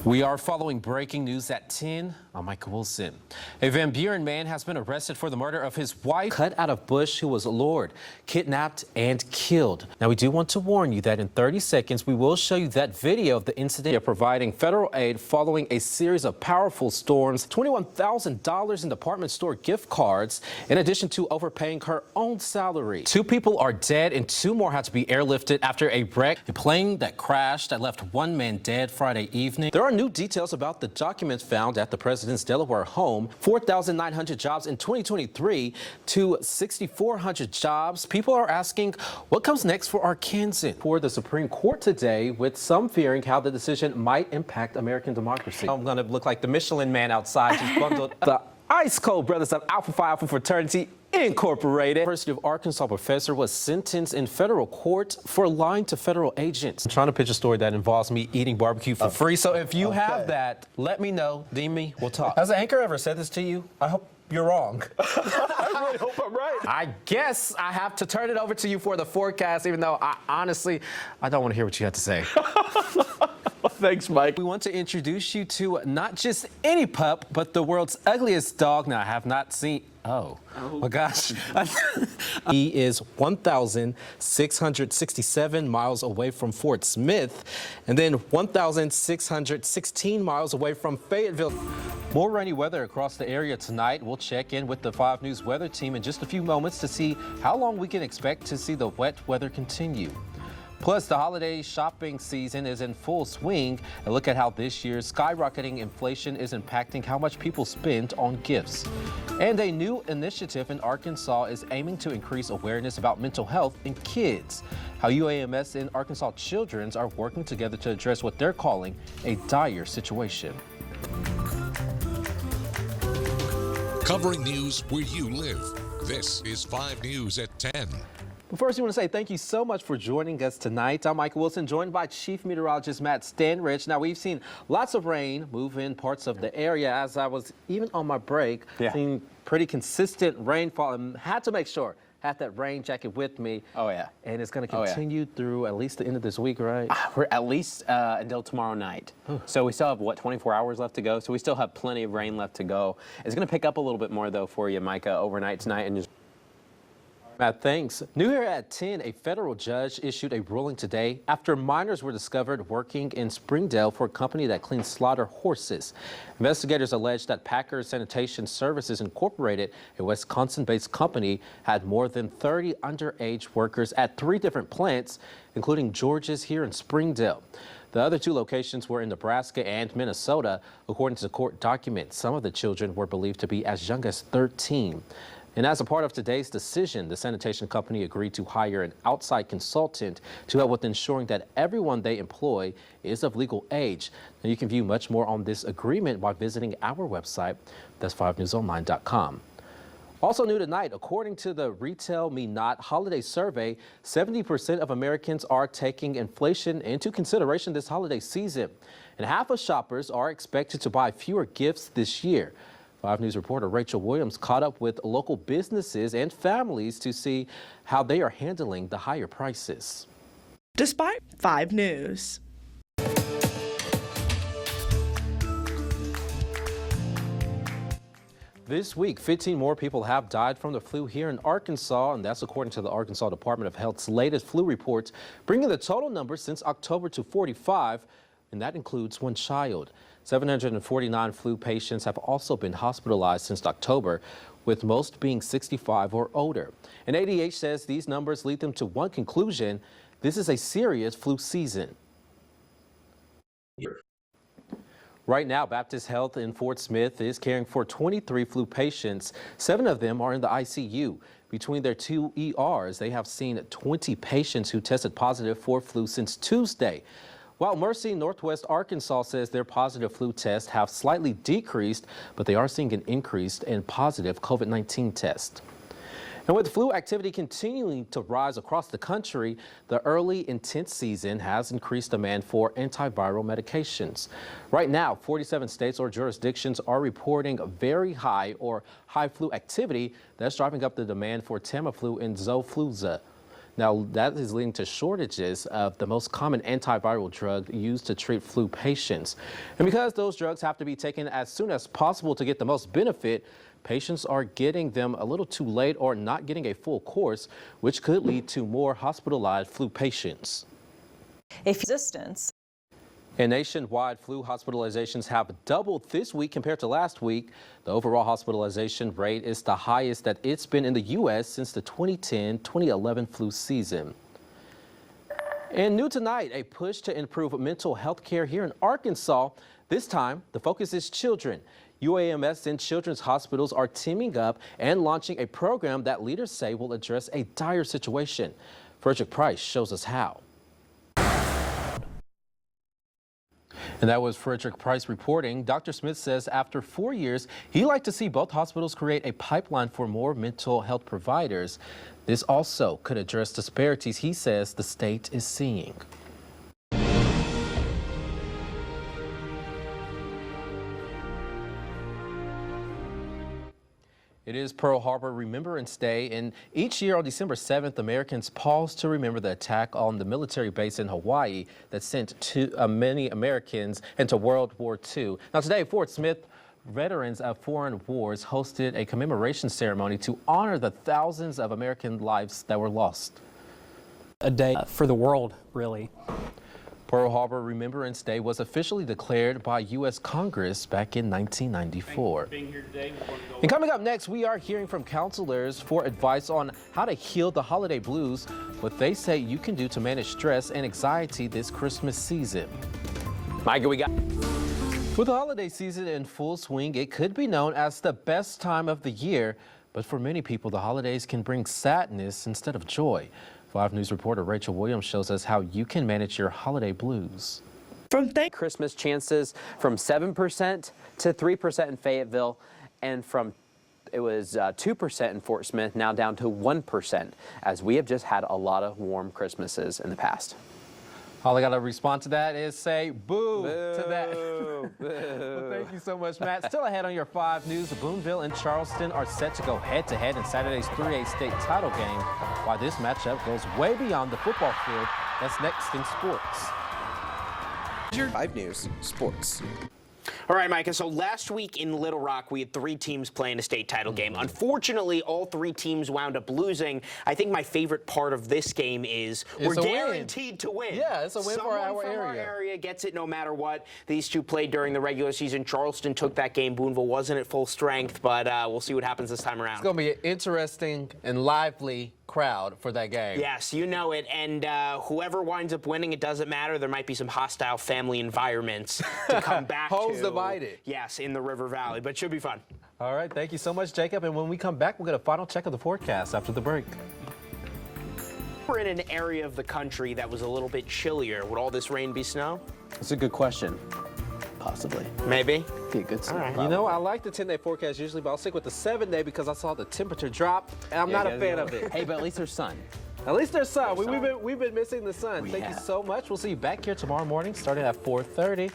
We are following breaking news at 10. I'm Micah Wilson. A Van Buren man has been arrested for the murder of his wife, cut out of bush, who was lured, kidnapped, and killed. Now, we do want to warn you that in 30 seconds, we will show you that video of the incident providing federal aid following a series of powerful storms, $21,000 in department store gift cards, in addition to overpaying her own salary. 2 people are dead and 2 more had to be airlifted after a wreck. A plane that crashed that left 1 man dead Friday evening. There are new details about the documents found at the president's Delaware home. 4,900 jobs in 2023 to 6,400 jobs. People are asking what comes next for Arkansans. For the Supreme Court today, with some fearing how the decision might impact American democracy. I'm going to look like the Michelin man outside, just bundled the ice cold brothers of Alpha Phi Alpha Fraternity Incorporated. University of Arkansas professor was sentenced in federal court for lying to federal agents. I'm trying to pitch a story that involves me eating barbecue for free. So if you have that, let me know. DM me. We'll talk. Has the anchor ever said this to you? I hope you're wrong. I really hope I'm right. I guess I have to turn it over to you for the forecast, even though I don't want to hear what you have to say. Thanks, Mike. We want to introduce you to not just any pup, but the world's ugliest dog. Now, I have not seen. Oh my gosh. He is 1,667 miles away from Fort Smith and then 1,616 miles away from Fayetteville. More rainy weather across the area tonight. We'll check in with the 5 News weather team in just a few moments to see how long we can expect to see the wet weather continue. Plus, the holiday shopping season is in full swing. And look at how this year's skyrocketing inflation is impacting how much people spend on gifts. And a new initiative in Arkansas is aiming to increase awareness about mental health in kids. How UAMS and Arkansas Children's are working together to address what they're calling a dire situation. Covering news where you live. This is 5 News at 10. First, we want to say thank you so much for joining us tonight. I'm Micah Wilson, joined by Chief Meteorologist Matt Stanrich. Now, we've seen lots of rain move in parts of the area. As I was even on my break, seeing pretty consistent rainfall, and had to make sure had that rain jacket with me. Oh, yeah. And it's going to continue through at least the end of this week, right? We're at least until tomorrow night. So we still have, 24 hours left to go? So we still have plenty of rain left to go. It's going to pick up a little bit more, though, for you, Micah, overnight tonight. And just Matt, thanks. New here at 10, a federal judge issued a ruling today after minors were discovered working in Springdale for a company that cleans slaughter horses. Investigators allege that Packers Sanitation Services Incorporated, a Wisconsin-based company, had more than 30 underage workers at 3 different plants, including George's here in Springdale. The other 2 locations were in Nebraska and Minnesota. According to court documents, some of the children were believed to be as young as 13. And as a part of today's decision, the sanitation company agreed to hire an outside consultant to help with ensuring that everyone they employ is of legal age. Now, you can view much more on this agreement by visiting our website. That's 5newsonline.com. Also new tonight, according to the Retail Me Not holiday survey, 70% of Americans are taking inflation into consideration this holiday season. And half of shoppers are expected to buy fewer gifts this year. 5 News reporter Rachel Williams caught up with local businesses and families to see how they are handling the higher prices. Despite 5 News. This week, 15 more people have died from the flu here in Arkansas, and that's according to the Arkansas Department of Health's latest flu report, bringing the total number since October to 45, and that includes 1 child. 749 flu patients have also been hospitalized since October, with most being 65 or older. And ADH says these numbers lead them to one conclusion: this is a serious flu season. Right now, Baptist Health in Fort Smith is caring for 23 flu patients. 7 of them are in the ICU. Between their 2 ERs, they have seen 20 patients who tested positive for flu since Tuesday. While Mercy Northwest Arkansas says their positive flu tests have slightly decreased, but they are seeing an increase in positive COVID-19 tests. And with flu activity continuing to rise across the country, the early intense season has increased demand for antiviral medications. Right now, 47 states or jurisdictions are reporting very high or high flu activity that's driving up the demand for Tamiflu and Xofluza. Now, that is leading to shortages of the most common antiviral drug used to treat flu patients. And because those drugs have to be taken as soon as possible to get the most benefit, patients are getting them a little too late or not getting a full course, which could lead to more hospitalized flu patients. And nationwide flu hospitalizations have doubled this week compared to last week. The overall hospitalization rate is the highest that it's been in the U.S. since the 2010-2011 flu season. And new tonight, a push to improve mental health care here in Arkansas. This time, the focus is children. UAMS and children's hospitals are teaming up and launching a program that leaders say will address a dire situation. Frederick Price shows us how. And that was Frederick Price reporting. Dr. Smith says after 4 years, he'd like to see both hospitals create a pipeline for more mental health providers. This also could address disparities he says the state is seeing. It is Pearl Harbor Remembrance Day, and each year on December 7th, Americans pause to remember the attack on the military base in Hawaii that sent many Americans into World War II. Now today, Fort Smith veterans of foreign wars hosted a commemoration ceremony to honor the thousands of American lives that were lost. A day for the world, really. Pearl Harbor Remembrance Day was officially declared by U.S. Congress back in 1994. And coming up next, we are hearing from counselors for advice on how to heal the holiday blues, what they say you can do to manage stress and anxiety this Christmas season. Micah, we got... With the holiday season in full swing, it could be known as the best time of the year, but for many people, the holidays can bring sadness instead of joy. 5 News reporter Rachel Williams shows us how you can manage your holiday blues. Christmas chances from 7% to 3% in Fayetteville, and it was 2% in Fort Smith, now down to 1%, as we have just had a lot of warm Christmases in the past. All I got to respond to that is say boo, to that. Well, thank you so much, Matt. Still ahead on your 5 News, Boonville and Charleston are set to go head-to-head in Saturday's 3A state title game. Why this matchup goes way beyond the football field. That's next in sports. 5 News Sports. All right, Micah, so last week in Little Rock, we had 3 teams playing a state title game. Unfortunately, all 3 teams wound up losing. I think my favorite part of this game is we're guaranteed to win. Yeah, it's a win for our area. Our area gets it no matter what. These 2 played during the regular season. Charleston took that game. Boonville wasn't at full strength, but we'll see what happens this time around. It's going to be an interesting and lively crowd for that game. Yes, you know it. And whoever winds up winning, it doesn't matter. There might be some hostile family environments to come back Homes to. Divided. Yes, in the River Valley, but it should be fun. All right, thank you so much, Jacob. And when we come back, we'll get a final check of the forecast after the break. We're in an area of the country that was a little bit chillier. Would all this rain be snow? That's a good question. Possibly. Maybe. Be a good snow. All right. You know, I like the 10-day forecast usually, but I'll stick with the 7-day because I saw the temperature drop, and I'm not a fan of it. Hey, but at least there's sun. At least there's sun. We've been missing the sun. Thank you so much. We'll see you back here tomorrow morning starting at 4:30.